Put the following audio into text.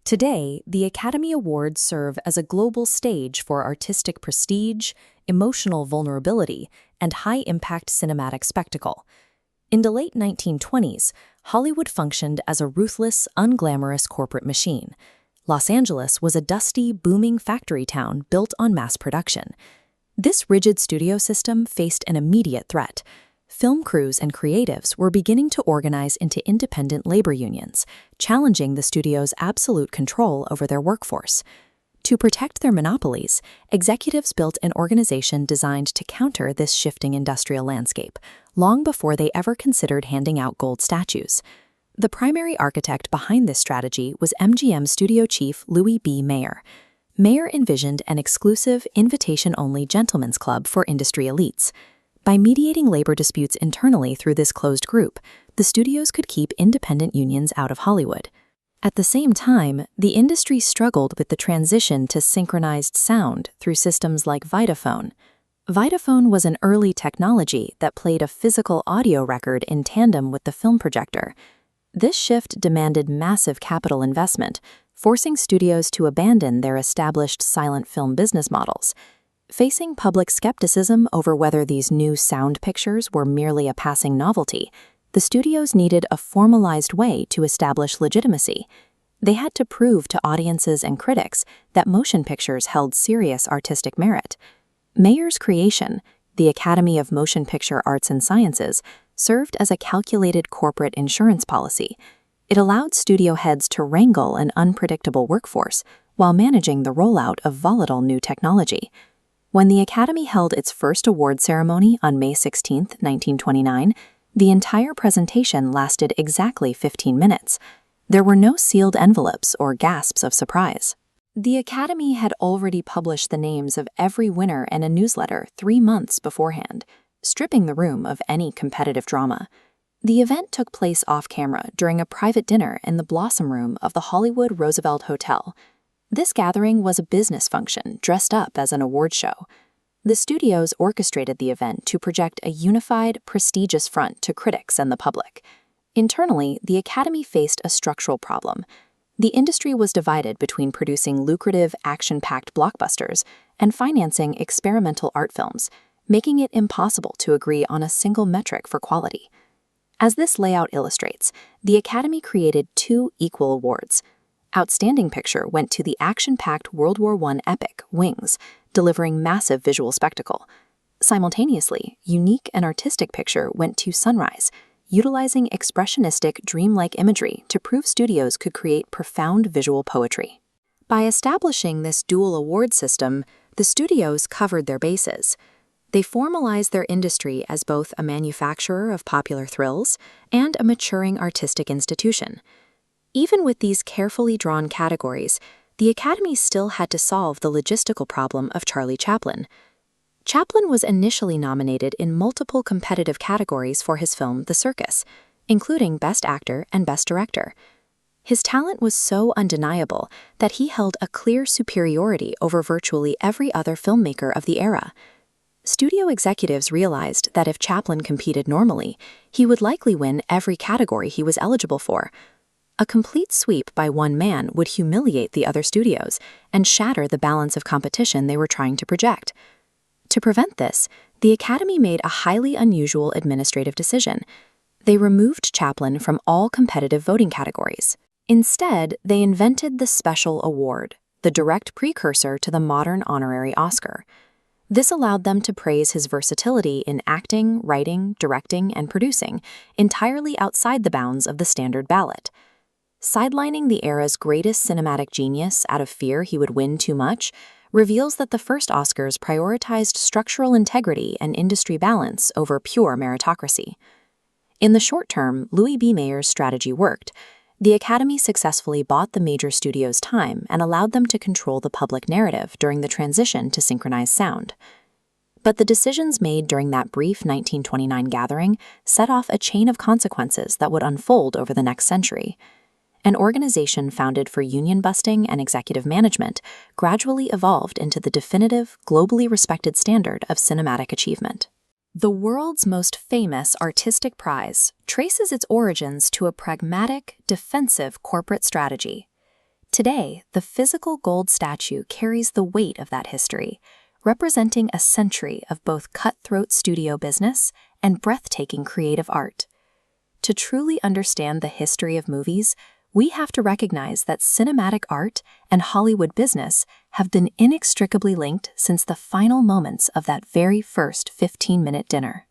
Today, the Academy Awards serve as a global stage for artistic prestige, emotional vulnerability, and high-impact cinematic spectacle. In the late 1920s, Hollywood functioned as a ruthless, unglamorous corporate machine. Los Angeles was a dusty, booming factory town built on mass production. This rigid studio system faced an immediate threat. Film crews and creatives were beginning to organize into independent labor unions, challenging the studio's absolute control over their workforce. To protect their monopolies, executives built an organization designed to counter this shifting industrial landscape, long before they ever considered handing out gold statues. The primary architect behind this strategy was MGM studio chief Louis B. Mayer. Mayer envisioned an exclusive, invitation-only gentlemen's club for industry elites. By mediating labor disputes internally through this closed group, the studios could keep independent unions out of Hollywood. At the same time, the industry struggled with the transition to synchronized sound through systems like Vitaphone. Vitaphone was an early technology that played a physical audio record in tandem with the film projector. This shift demanded massive capital investment, forcing studios to abandon their established silent film business models. Facing public skepticism over whether these new sound pictures were merely a passing novelty, the studios needed a formalized way to establish legitimacy. They had to prove to audiences and critics that motion pictures held serious artistic merit. Mayer's creation, the Academy of Motion Picture Arts and Sciences, served as a calculated corporate insurance policy. It allowed studio heads to wrangle an unpredictable workforce while managing the rollout of volatile new technology. When the Academy held its first award ceremony on May 16, 1929, the entire presentation lasted exactly 15 minutes. There were no sealed envelopes or gasps of surprise. The Academy had already published the names of every winner in a newsletter 3 months beforehand, stripping the room of any competitive drama. The event took place off-camera during a private dinner in the Blossom Room of the Hollywood Roosevelt Hotel. This gathering was a business function dressed up as an award show. The studios orchestrated the event to project a unified, prestigious front to critics and the public. Internally, the Academy faced a structural problem. The industry was divided between producing lucrative, action-packed blockbusters and financing experimental art films, making it impossible to agree on a single metric for quality. As this layout illustrates, the Academy created 2 equal awards. Outstanding Picture went to the action-packed World War I epic, Wings, delivering massive visual spectacle. Simultaneously, Unique and Artistic Picture went to Sunrise, utilizing expressionistic, dreamlike imagery to prove studios could create profound visual poetry. By establishing this dual award system, the studios covered their bases. They formalized their industry as both a manufacturer of popular thrills and a maturing artistic institution. Even with these carefully drawn categories, the Academy still had to solve the logistical problem of Charlie Chaplin. Chaplin was initially nominated in multiple competitive categories for his film The Circus, including Best Actor and Best Director. His talent was so undeniable that he held a clear superiority over virtually every other filmmaker of the era. Studio executives realized that if Chaplin competed normally, he would likely win every category he was eligible for. A complete sweep by one man would humiliate the other studios and shatter the balance of competition they were trying to project. To prevent this, the Academy made a highly unusual administrative decision. They removed Chaplin from all competitive voting categories. Instead, they invented the Special Award, the direct precursor to the modern honorary Oscar. This allowed them to praise his versatility in acting, writing, directing, and producing, entirely outside the bounds of the standard ballot. Sidelining the era's greatest cinematic genius out of fear he would win too much reveals that the first Oscars prioritized structural integrity and industry balance over pure meritocracy. In the short term, Louis B. Mayer's strategy worked. The Academy successfully bought the major studios' time and allowed them to control the public narrative during the transition to synchronized sound. But the decisions made during that brief 1929 gathering set off a chain of consequences that would unfold over the next century. An organization founded for union busting and executive management gradually evolved into the definitive, globally respected standard of cinematic achievement. The world's most famous artistic prize traces its origins to a pragmatic, defensive corporate strategy. Today, the physical gold statue carries the weight of that history, representing a century of both cutthroat studio business and breathtaking creative art. To truly understand the history of movies, we have to recognize that cinematic art and Hollywood business have been inextricably linked since the final moments of that very first 15-minute dinner.